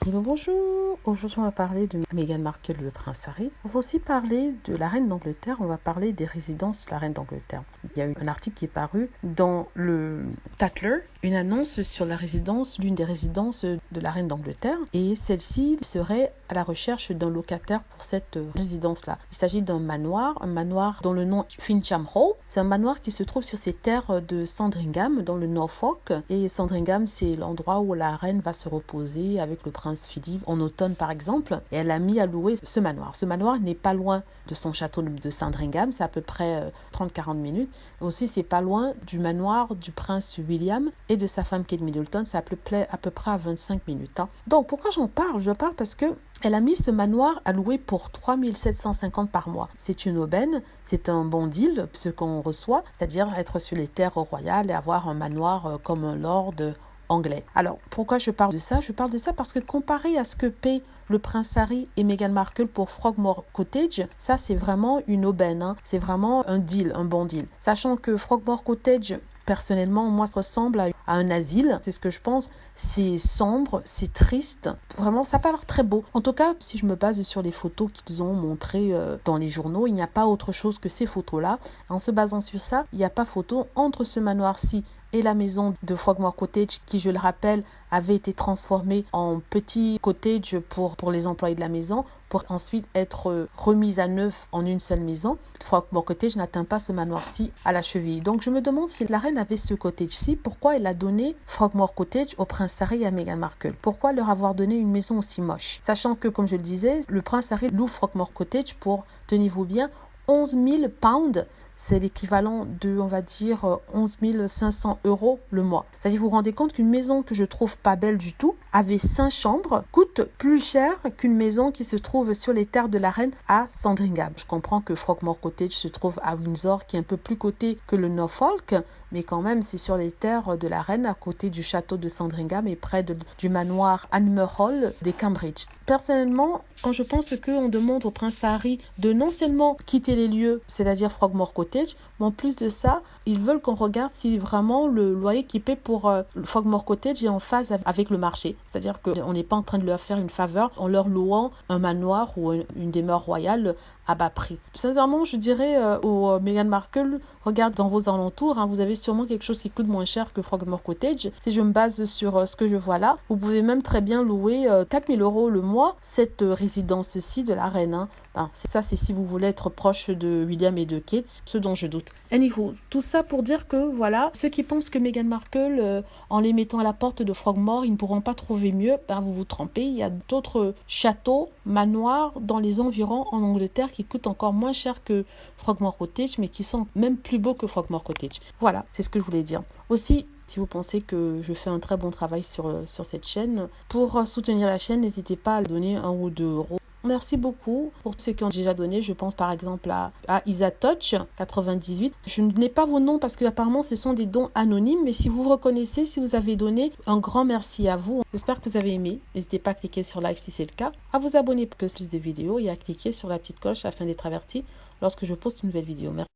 Hello, bonjour. Aujourd'hui, on va parler de Meghan Markle, le prince Harry. On va aussi parler de la reine d'Angleterre. On va parler des résidences de la reine d'Angleterre. Il y a eu un article qui est paru dans le Tatler, une annonce sur la résidence, l'une des résidences de la reine d'Angleterre. Et celle-ci serait à la recherche d'un locataire pour cette résidence-là. Il s'agit d'un manoir dont le nom est Fincham Hall. C'est un manoir qui se trouve sur ces terres de Sandringham, dans le Norfolk. Et Sandringham, c'est l'endroit où la reine va se reposer avec le prince Philippe en automne par exemple, et elle a mis à louer ce manoir. Ce manoir n'est pas loin de son château de Sandringham, c'est à peu près 30-40 minutes. Aussi, c'est pas loin du manoir du prince William et de sa femme Kate Middleton, c'est à peu près à 25 minutes. Donc, pourquoi j'en parle? Je parle parce que elle a mis ce manoir à louer pour 3 750 par mois. C'est une aubaine, c'est un bon deal, ce qu'on reçoit, c'est-à-dire être sur les terres royales et avoir un manoir comme un lord anglais. Alors, pourquoi je parle de ça? Je parle de ça parce que comparé à ce que paie le prince Harry et Meghan Markle pour Frogmore Cottage, ça c'est vraiment une aubaine, c'est vraiment un deal, un bon deal. Sachant que Frogmore Cottage, personnellement, moi, ça ressemble à un asile, c'est ce que je pense. C'est sombre, c'est triste. Vraiment, ça n'a pas l'air très beau. En tout cas, si je me base sur les photos qu'ils ont montrées dans les journaux, il n'y a pas autre chose que ces photos-là. En se basant sur ça, il n'y a pas photo entre ce manoir-ci et la maison de Frogmore Cottage, qui, je le rappelle, avait été transformée en petit cottage pour les employés de la maison, pour ensuite être remise à neuf en une seule maison. Frogmore Cottage n'atteint pas ce manoir-ci à la cheville. Donc je me demande si la reine avait ce cottage-ci, pourquoi elle a donné Frogmore Cottage au prince Harry et à Meghan Markle? Pourquoi leur avoir donné une maison aussi moche? Sachant que, comme je le disais, le prince Harry loue Frogmore Cottage pour, tenez-vous bien, 11 000 pounds, c'est l'équivalent de, on va dire, 11 500 € le mois. C'est-à-dire, vous vous rendez compte qu'une maison que je trouve pas belle du tout, avec 5 chambres, coûte plus cher qu'une maison qui se trouve sur les terres de la reine à Sandringham. Je comprends que Frogmore Cottage se trouve à Windsor, qui est un peu plus coté que le Norfolk, mais quand même, c'est sur les terres de la reine, à côté du château de Sandringham et près du manoir Anmer Hall des Cambridge. Personnellement, quand je pense qu'on demande au prince Harry de non seulement quitter les lieux, c'est-à-dire Frogmore Cottage, mais en plus de ça, ils veulent qu'on regarde si vraiment le loyer qu'ils paient pour Frogmore Cottage est en phase avec le marché. C'est-à-dire qu'on n'est pas en train de leur faire une faveur en leur louant un manoir ou une demeure royale à bas prix. Sincèrement, je dirais au Meghan Markle, regarde dans vos alentours, vous avez sûrement quelque chose qui coûte moins cher que Frogmore Cottage. Si je me base sur ce que je vois là, vous pouvez même très bien louer 4 000 € le mois cette résidence-ci de la reine. C'est si vous voulez être proche de William et de Kate, ce dont je doute. Anywho, tout ça pour dire que voilà, ceux qui pensent que Meghan Markle, en les mettant à la porte de Frogmore, ils ne pourront pas trouver mieux, vous vous trompez. Il y a d'autres châteaux, manoirs dans les environs en Angleterre qui coûtent encore moins cher que Frogmore Cottage, mais qui sont même plus beaux que Frogmore Cottage. Voilà, c'est ce que je voulais dire. Aussi, si vous pensez que je fais un très bon travail sur cette chaîne, pour soutenir la chaîne, n'hésitez pas à donner 1 ou 2 €. Merci beaucoup pour ceux qui ont déjà donné. Je pense par exemple à Isatouch 98. Je n'ai pas vos noms parce que apparemment ce sont des dons anonymes, mais si vous reconnaissez, si vous avez donné, un grand merci à vous. J'espère que vous avez aimé. N'hésitez pas à cliquer sur like si c'est le cas, à vous abonner pour plus de vidéos et à cliquer sur la petite cloche afin d'être averti lorsque je poste une nouvelle vidéo. Merci.